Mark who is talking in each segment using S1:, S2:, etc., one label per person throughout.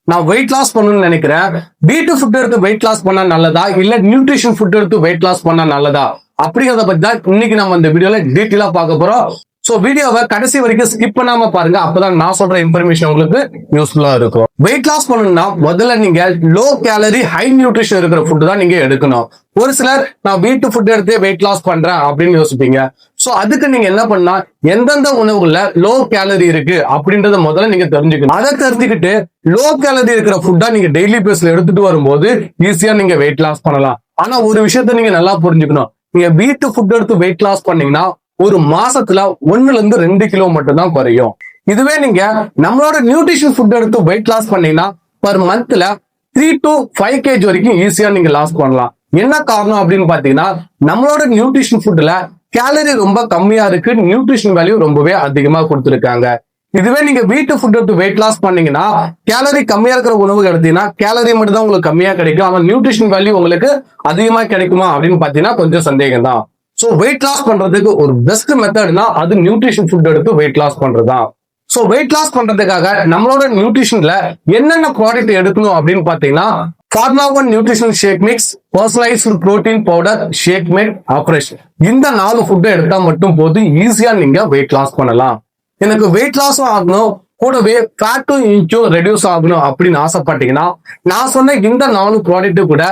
S1: நான் weight loss பண்ணணும்னு நினைக்கிறேன். B2 ஃபுட் எடுத்து வெயிட் லாஸ் பண்ணா நல்லதா இல்ல நியூட்ரிஷன் ஃபுட் எடுத்து வெயிட் லாஸ் பண்ணா நல்லதா அப்படிங்கிறத பத்தி தான் இன்னைக்கு நம்ம இந்த வீடியோல டீட்டெயிலா பார்க்க போறோம். சோ வீடியோவை கடைசி வரைக்கும் ஸ்கிப் பண்ணாம பாருங்க. அப்பதான் நான் சொல்ற இன்ஃபர்மேஷன் உங்களுக்கு யூஸ்ஃபுல்லா இருக்கும். வெயிட் லாஸ் பண்ணணும்னா முதல்ல நீங்க லோ கேலரி ஹை நியூட்ரிஷன் இருக்கிற ஃபுட் தான் நீங்க எடுக்கணும். ஒரு சிலர் நான் B2 ஃபுட் எடுத்து வெயிட் லாஸ் பண்றேன் அப்படின்னு யோசிப்பீங்க. சோ அதுக்கு நீங்க என்ன பண்ணா எந்தெந்த உணவுகள்ல லோ கேலரி இருக்கு அப்படின்றத முதல்ல நீங்க தெரிஞ்சுக்கணும். அதை தெரிஞ்சுக்கிட்டு லோ கேலரி இருக்கிற ஃபுட்டா நீங்க டெய்லி பேஸ்ல எடுத்துட்டு வரும்போது ஈஸியா நீங்க வெயிட் லாஸ் பண்ணலாம். ஆனா ஒரு விஷயத்த நீங்க நல்லா புரிஞ்சுக்கணும். நீங்க B2 ஃபுட் எடுத்து வெயிட் லாஸ் பண்ணீங்கன்னா ஒரு மாசத்துல 1-2 கிலோ மட்டும் தான் குறையும். இதுவே நீங்க நம்மளோட நியூட்ரிஷன் ஃபுட் எடுத்து வெயிட் லாஸ் பண்ணீங்கன்னா பர் மந்த்ல 3 to 5 kg வரைக்கும் ஈஸியா நீங்க லாஸ் பண்ணலாம். என்ன காரணம் அப்படின்னு பாத்தீங்கன்னா நம்மளோட நியூட்ரிஷன் ஃபுட்ல கேலரி ரொம்ப கம்மியா இருக்கு, நியூட்ரிஷன் வேல்யூ ரொம்பவே அதிகமா கொடுத்துருக்காங்க. இதுவே நீங்க B2 ஃபுட் எடுத்து வெயிட் லாஸ் பண்ணீங்கன்னா கேலரி கம்மியா இருக்கிற உணவு எடுத்தீங்கன்னா கேலரி மட்டும் தான் உங்களுக்கு கம்மியா கிடைக்கும். ஆனா நியூட்ரிஷன் வேல்யூ உங்களுக்கு அதிகமா கிடைக்குமா அப்படின்னு பாத்தீங்கன்னா கொஞ்சம் சந்தேகம் தான். சோ வெயிட் லாஸ் பண்றதுக்கு ஒரு பெஸ்ட் மெத்தட்னா அது நியூட்ரிஷன் ஃபுட் எடுத்து வெயிட் லாஸ் பண்றதுதான். சோ வெயிட் லாஸ் பண்றதுக்காக நம்மளோட நியூட்ரிஷன்ல என்னென்ன ப்ராடக்ட் எடுக்கணும் அப்படின்னு பாத்தீங்கன்னா formula 1 nutrition shake mix, personalised protein powder, shake mate, afresh. இந்த 4 ஃபுட்டை எடுத்தா மட்டும் போது ஈஸியா நீங்க வெயிட் லாஸ் பண்ணலாம். எனக்கு வெயிட் லாஸும் ஆகணும் கூடவே ஃபேட்டும் இன்ச்சும் ரெடியூஸ் ஆகணும் அப்படின்னு ஆசைப்பட்டீங்கன்னா நான் சொன்ன இந்த 4 ப்ராடக்ட் கூட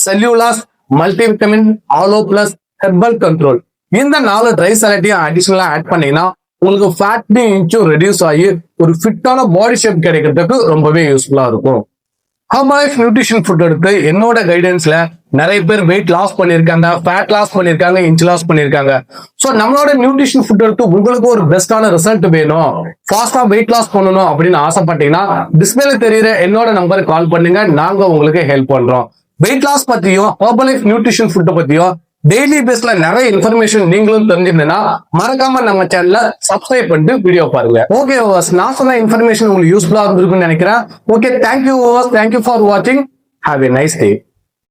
S1: செல்லுலாஸ், மல்டிவிட்டமின், ஆலோ பிளஸ், ஹெர்பல் கண்ட்ரோல் இந்த 4 ட்ரை சாலட்டையும் அடிஷனலா ஆட் பண்ணீங்கன்னா உங்களுக்கு ஃபேட் இன்ச்சும் ரெடியூஸ் ஆகி ஒரு ஃபிட்டான பாடி ஷேப் கிடைக்கிறதுக்கு ரொம்பவே யூஸ்ஃபுல்லா இருக்கும். ஹெர்பலைஃப் நியூட்ரிஷன் ஃபுட் எடுத்து என்னோட கைடன்ஸ்ல நிறைய பேர் வெயிட் லாஸ் பண்ணிருக்காங்க, ஃபேட் லாஸ் பண்ணிருக்காங்க, இன்ச் லாஸ் பண்ணிருக்காங்க. சோ நம்மளோட நியூட்ரிஷன் ஃபுட் எடுத்து உங்களுக்கு ஒரு பெஸ்டான ரிசல்ட் வேணும், ஃபாஸ்டா வெயிட் லாஸ் பண்ணணும் அப்படின்னு ஆசைப்பட்டீங்கன்னா டிஸ்பிளேல தெரியுற என்னோட நம்பருக்கு கால் பண்ணுங்க. நாங்க உங்களுக்கு ஹெல்ப் பண்றோம். வெயிட் லாஸ் பத்தியும் ஹெர்பலைஃப் நியூட்ரிஷன் ஃபுட் பத்தியும் டெய்லி பேஸ்ல நிறைய இன்ஃபர்மேஷன் நீங்களும் தெரிஞ்சிருந்தா மறக்காம நம்ம சேனலை சப்ஸ்கிரைப் பண்ணிட்டு வீடியோ பாருங்க. ஓகே ஓவர்ஸ், நான் சொன்ன இன்ஃபர்மேஷன் உங்களுக்கு யூஸ்ஃபுல்லா இருந்திருக்கும்னு நினைக்கிறேன். ஓகே, தேங்க்யூ ஓவர்ஸ், தேங்க்யூ ஃபார் வாட்சிங். Have a nice day.